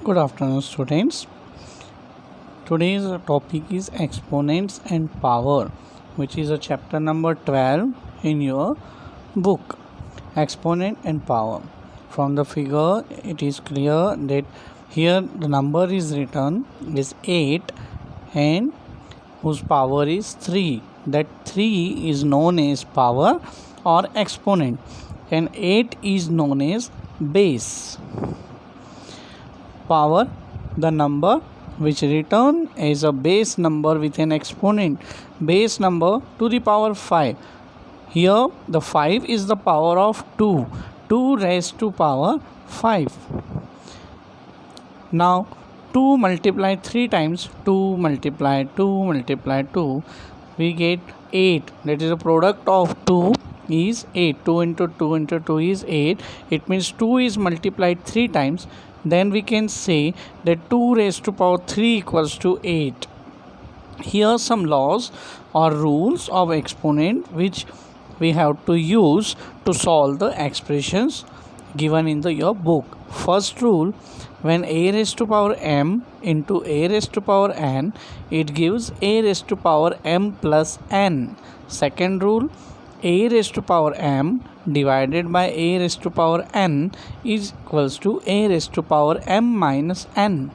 Good afternoon, students. Today's topic is exponents and power, which is a chapter number 12 in your book. Exponent and power. From the figure, it is clear that here the number is written is 8 and whose power is 3. That 3 is known as power or exponent, and 8 is known as base. Power, the number which return as a base number with an exponent, base number to the power 5. Here the 5 is the power of 2 raised to power 5. Now 2 multiplied 3 times, 2 multiplied 2, we get 8. That is the product of 2 is 8. 2 into 2 into 2 is 8. It means 2 is multiplied 3 times. Then we can say that 2 raised to power 3 equals to 8. Here some laws or rules of exponent which we have to use to solve the expressions given in your book. First rule, when a raised to power m into a raised to power n, it gives a raised to power m plus n. Second rule, a raised to power m divided by a raised to power n is equals to a raised to power m minus n.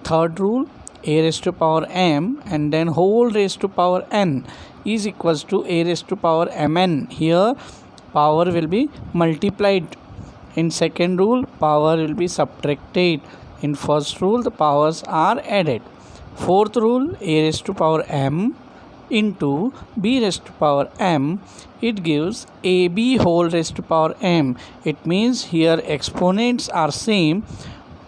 Third rule, a raised to power m and then whole raised to power n is equals to a raised to power mn. Here power will be multiplied. In second rule, power will be subtracted. In first rule, the powers are added. Fourth rule, a raised to power m into b raised to power m, it gives ab whole raised to power m. It means here exponents are same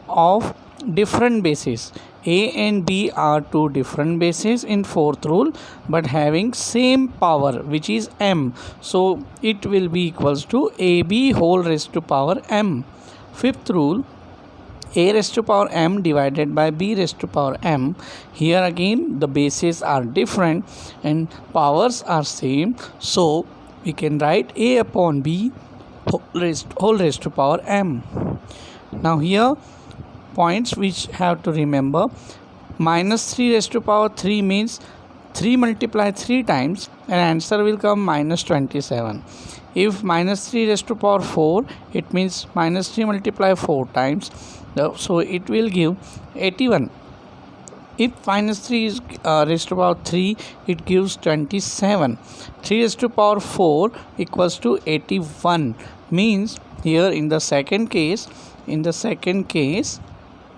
of different bases. A and b are two different bases in fourth rule but having same power, which is m. So it will be equals to ab whole raised to power m. Fifth rule, a raised to power m divided by b raised to power m. Here again the bases are different and powers are same, so we can write a upon b whole raised to power m. Now here points which have to remember, minus 3 raised to power 3 means 3 multiplied 3 times and answer will come minus 27. If minus 3 raised to power 4, it means minus 3 multiplied 4 times, so it will give 81. If minus 3 is raised to power 3, it gives 27. 3 raised to power 4 equals to 81. Means here in the second case,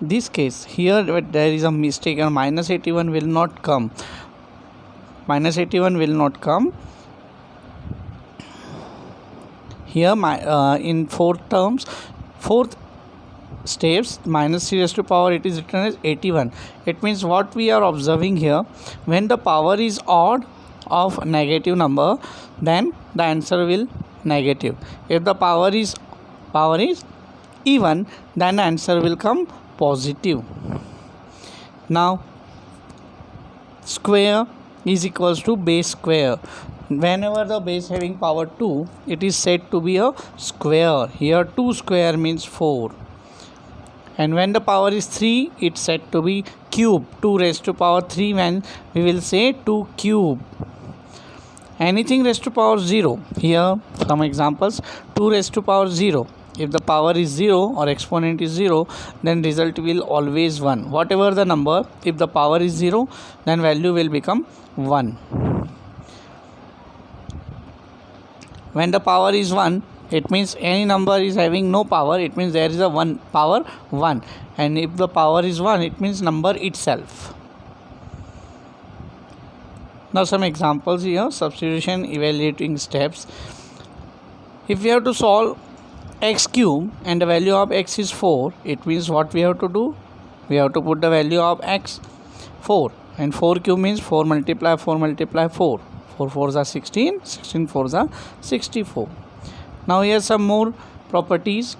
this case, here there is a mistake and minus 81 will not come. Minus 81 will not come. Here in fourth steps, minus 3 raised to power, it is written as 81. It means what we are observing here, when the power is odd of negative number, then the answer will negative. If the power is even, then the answer will come positive. Now square is equals to base square. Whenever the base having power 2, it is said to be a square. Here 2 square means 4. And when the power is 3, it's said to be cube. 2 raised to power 3, when we will say 2 cube. Anything raised to power 0. Here some examples, 2 raised to power 0. If the power is 0 or exponent is 0, then result will always 1. Whatever the number, if the power is 0, then value will become 1. When the power is 1, it means any number is having no power, it means there is a power 1. And if the power is 1, it means number itself. Now some examples here, substitution evaluating steps. If we have to solve x cube and the value of x is 4, it means what we have to do? We have to put the value of x 4, and 4 cube means 4 multiply 4 multiply 4. 4 4s are 16, 16 4s are 64. Now here some more properties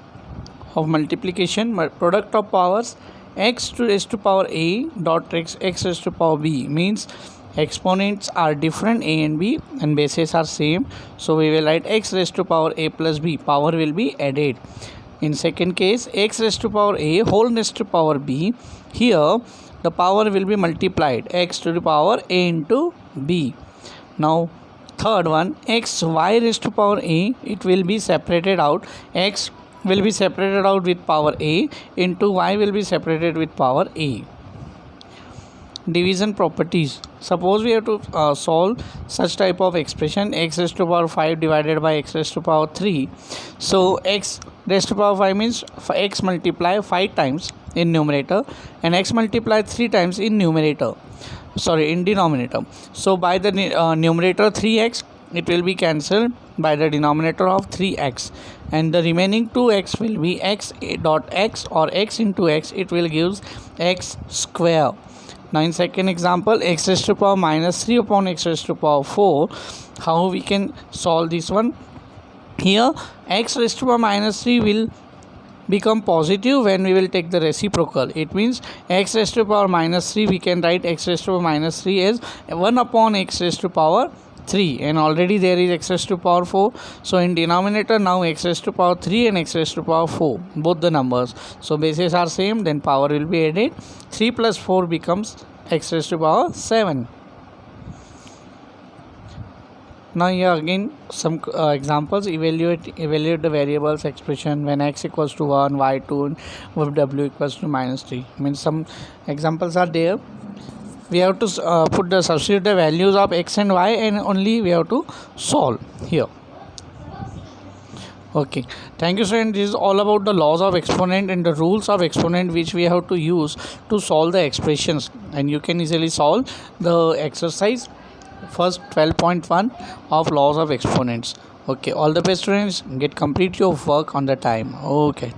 of multiplication. Product of powers, x raised to power a dot x raised to power b means exponents are different, a and b, and bases are same, so we will write x raised to power a plus b, power will be added. In second case, x raised to power a whole raised to power b. Here the power will be multiplied, x to the power a into b. Now third one, x y raised to power a, it will be separated out. X will be separated out with power a into y will be separated with power a. Division properties. Suppose we have to solve such type of expression, x raised to power 5 divided by x raised to power 3. So x raised to power 5 means x multiply 5 times in numerator and x multiply 3 times in denominator. So by the numerator 3x, it will be cancelled by the denominator of 3x, and the remaining 2x will be x dot x or x into x, it will give x square. Now in second example, x raised to power minus 3 upon x raised to power 4. How we can solve this one? Here x raised to power minus 3 will become positive when we will take the reciprocal. It means x raised to power minus 3, we can write x raised to power minus 3 as 1 upon x raised to power 3, and already there is x raised to power 4. So in denominator now x raised to power 3 and x raised to power 4, both the numbers. So bases are same, then power will be added. 3 plus 4 becomes x raised to power 7. Now here again some examples. Evaluate the variables expression when x equals to 1, y 2, with w equals to minus 3. Means some examples are there. We have to substitute the values of x and y, and only we have to solve here. Okay, thank you, students. This is all about the laws of exponent and the rules of exponent which we have to use to solve the expressions, and you can easily solve the exercise first 12.1 of laws of exponents. Okay, all the best, students. Get complete your work on the time. Okay.